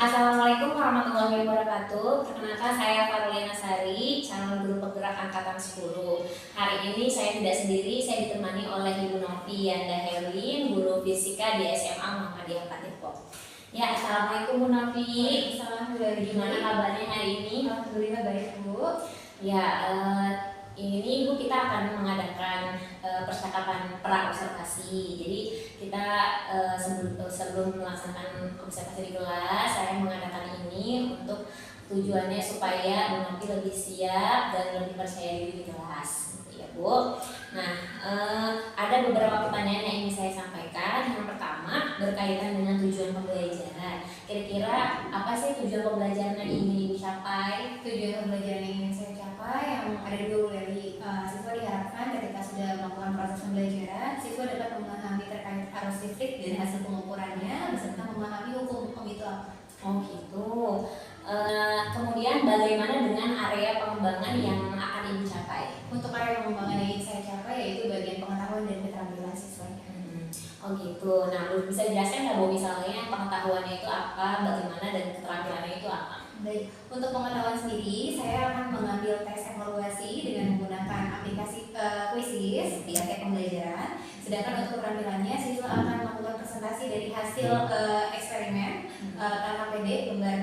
Assalamualaikum warahmatullahi wabarakatuh. Perkenalkan saya Farliana Sari, calon guru penggerak angkatan 10. Hari ini saya tidak sendiri, saya ditemani oleh Ibu Novi Yanda Herlin, guru fisika di SMA Muhammadiyah Depok. Ya, assalamualaikum Bu Novi. Assalamualaikum. Gimana kabarnya hari ini? Alhamdulillah baik Bu. Ya, ini Ibu kita akan mengadakan percakapan pra observasi. Jadi kita sebelum melaksanakan observasi di kelas, saya mengadakan ini untuk tujuannya supaya Bu Novi lebih siap dan lebih percaya diri di kelas, gitu ya Bu. Nah, ada beberapa pertanyaan yang ingin saya sampaikan. Yang pertama berkaitan dengan tujuan pembelajaran. Kira-kira apa sih tujuan pembelajaran yang ingin dicapai? Tujuan pembelajaran yang ingin saya capai yang ada dulu dari siswa diharapkan ketika sudah melakukan proses pembelajaran, siswa dapat memahami terkait arus listrik dan hasil pengukurannya beserta memahami hukum-hukum itu apa. Oh gitu. Kemudian bagaimana dengan area pengembangan yang akan Ibu capai? Untuk area pengembangan yang ingin saya capai yaitu bagian pengetahuan dan keterampilan siswanya. Oh gitu. Nah, Bu bisa jelaskan nggak Bu misalnya pengetahuannya itu apa, bagaimana dan keterampilannya itu apa? Baik, untuk pengetahuan sendiri saya akan mengambil tes evaluasi dengan menggunakan aplikasi Quizizz di akhir pembelajaran. Sedangkan untuk keterampilannya siswa akan melakukan presentasi dari hasil eksperimen KKPD gambar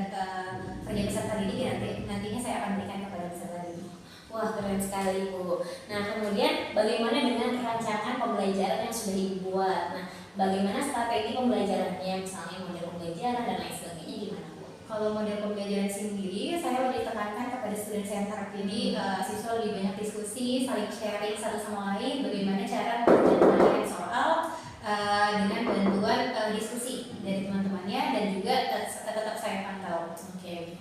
kerja peserta didik nantinya saya akan berikan kepada peserta didik. Wah, keren sekali Bu. Nah, kemudian bagaimana dengan rancangan pembelajaran yang sudah dibuat? Nah, bagaimana strategi pembelajarannya, misalnya model pembelajaran dan lain sebagainya gimana Bu? Kalau model pembelajaran sendiri, saya lebih tekankan kepada student center. Jadi siswa lebih banyak diskusi, saling sharing satu sama lain, bagaimana cara mengerjakan soal dengan bantuan diskusi dari teman-temannya dan juga tetap saya pantau. Oke,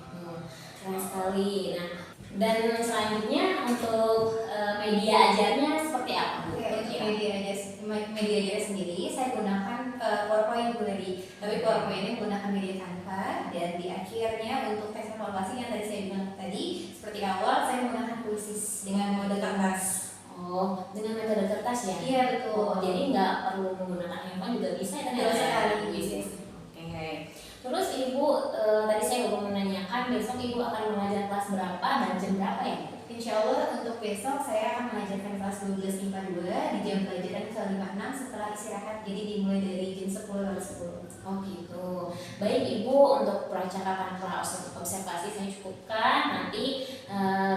keren sekali. Nah, dan selanjutnya untuk media ajarnya seperti apa Bu? Untuk media ajar sendiri, saya gunakan PowerPoint Bu tadi. Tapi PowerPoint ini menggunakan media Canva dan di akhirnya untuk tes evaluasi yang tadi saya bilang tadi, seperti awal saya menggunakan Quizizz dengan mode kertas. Oh, dengan metode kertas ya? Iya betul. Oh, jadi nggak perlu menggunakan handphone juga bisa ya ternyata sekali. Oke. Terus Ibu tadi saya belum menanyakan besok Ibu akan mengajar kelas berapa dan jam berapa ya? Insya Allah untuk besok saya akan mengajarkan kelas 12 IPA 2 di jam pelajaran ke 56 setelah istirahat. Jadi dimulai dari jam 10.10. Oh gitu. Baik Ibu, untuk percakapan pra observasi saya cukupkan. Nanti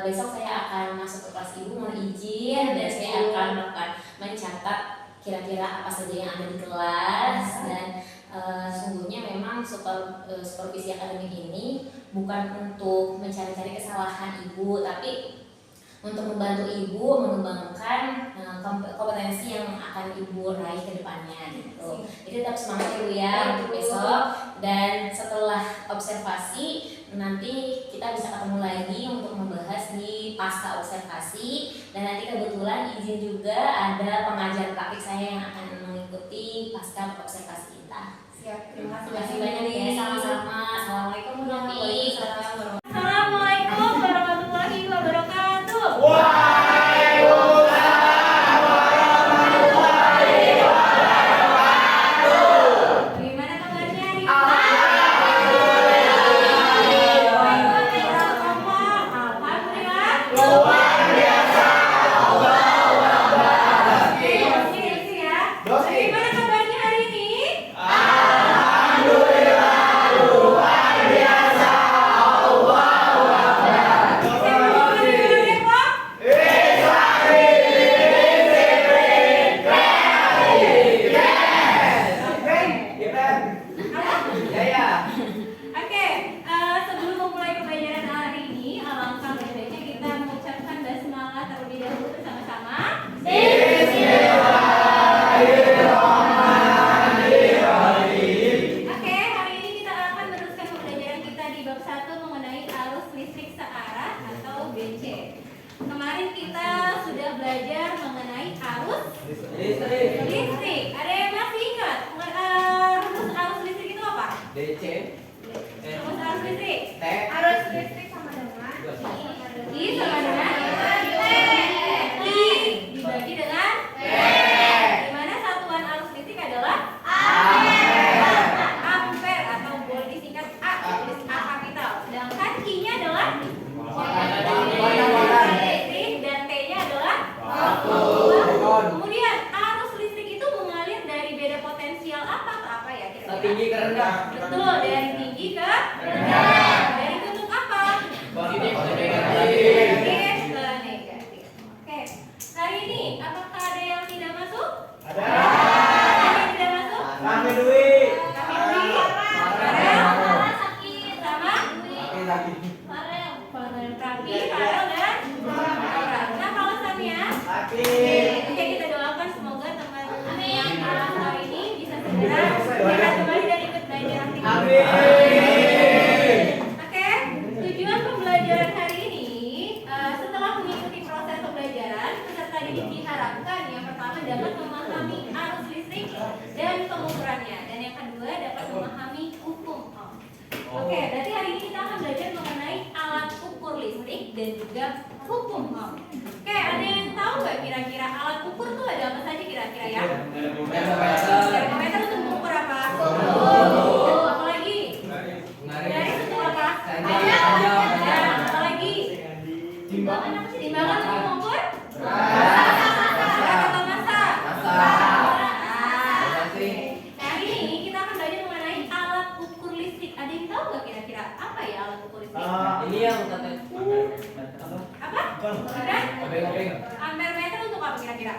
besok saya akan masuk ke kelas Ibu, mohon izin dan saya akan mencatat kira-kira apa saja yang ada di kelas dan sungguhnya memang supervisi akademik ini bukan untuk mencari-cari kesalahan Ibu, tapi untuk membantu Ibu mengembangkan kompetensi yang akan Ibu raih ke depannya gitu. Jadi tetap semangat Ibu ya untuk besok, dan setelah observasi nanti kita bisa ketemu lagi untuk membahas di pasca observasi, dan nanti kebetulan izin juga ada pengajar praktik saya yang akan mengikuti pasca observasi kita. Siap, terima Terima kasih banyak ya, sama-sama. Assalamualaikum Bu Novi. Assalamualaikum warahmatullahi wabarakatuh. Waalaikumsalam warahmatullahi wabarakatuh. Bagaimana kabarnya hari ini? Alhamdulillah. Luar biasa. Dosi ya. Bagaimana kabarnya hari ini? Alhamdulillah luar biasa. Allahu Akbar. Bagaimana Depok? Islami disiplin kreatif. Oke, sebelum memulai pembelajaran hari ini, alangkah baiknya kita mengucapkan basmalah terlebih dahulu bersama-sama. Bismillahirrahmanirrahim. Oke, hari ini kita akan meneruskan pembelajaran kita di bab 1 mengenai arus listrik searah atau BC. Kemarin kita sudah belajar mengenai arus listrik. Ada yang masih ingat? Rumus arus listrik itu apa? DC Rumus arus listrik. T Arus listrik sama dengan I sama dengan I dibagi dengan di mana satuan arus listrik adalah ampere atau boleh disingkat A. Oke, berarti hari ini kita akan belajar mengenai alat ukur listrik dan juga hukum Ohm. Oke, ada yang tahu nggak kira-kira alat ukur tuh ada apa saja kira-kira ya? Termometer untuk mengukur apa? Suhu. Apalagi? Dari untuk apa? Apa lagi? Timbangan apa sih? Timbangan untuk mengukur? Berat atau massa? Nah, ini kita akan belajar mengenai alat ukur listrik. Ada yang tahu nggak kira-kira apa ya alat ukur listrik? Ini yang katanya Apa? Ampere meter untuk apa kira-kira?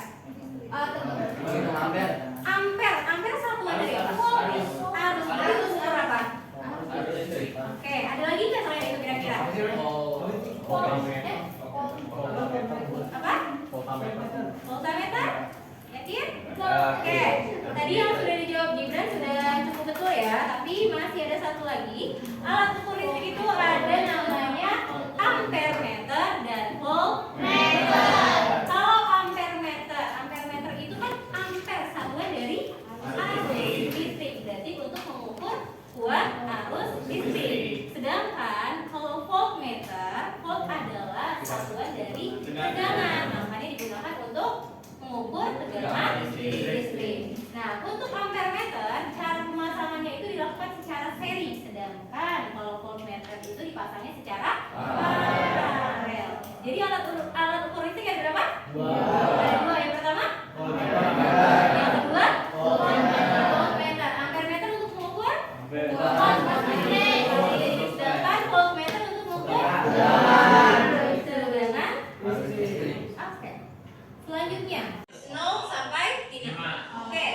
Ampere satuan dari apa? Arus. Arus ukur apa? Oke, ada lagi nggak selain itu kira-kira? Apa? Voltameter? Yakin? Oke, tadi yang sudah dijawab Gibran sudah cukup betul ya. Tapi masih ada satu lagi. Alat ukur listrik itu ada namanya ampere meter dan voltmeter. Kalau ampere meter itu kan ampere satuan dari arus listrik. Berarti untuk mengukur kuat arus listrik. Sedangkan kalau voltmeter, volt adalah satuan dari tegangan. Makanya digunakan untuk mengukur tegangan listrik. Nah, untuk ampere meter, cara pemasangannya itu dilakukan secara seri. Sedangkan kalau voltmeter itu dipasangnya secara paralel. Jadi alat ukur listrik ada berapa? Ada dua. Yang pertama? Yang kedua? Voltmeter. Ampere meter untuk mengukur? Sedangkan voltmeter untuk mengukur? Tegangan. Oke. Selanjutnya 0 sampai 5. Oke.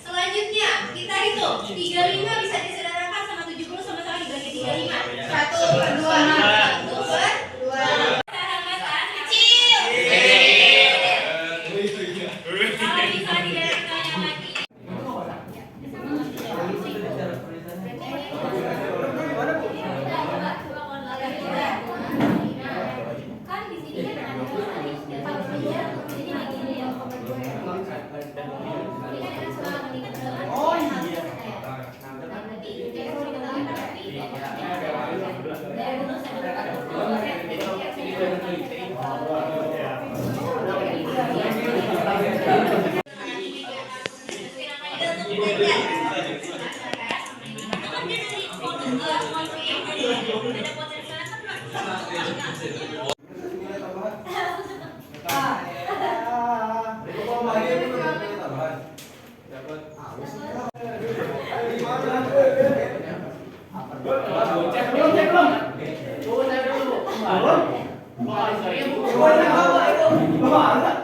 Selanjutnya kita hitung 35 bisa disederhanakan sama 70 sama-sama dibagi 35. 1 per 2. 1 per 2. Sahabat kecil. Kalau bisa didarahkan lagi. Kan di sini kan ada jadi kayak gini ya. Oh iya. Belum.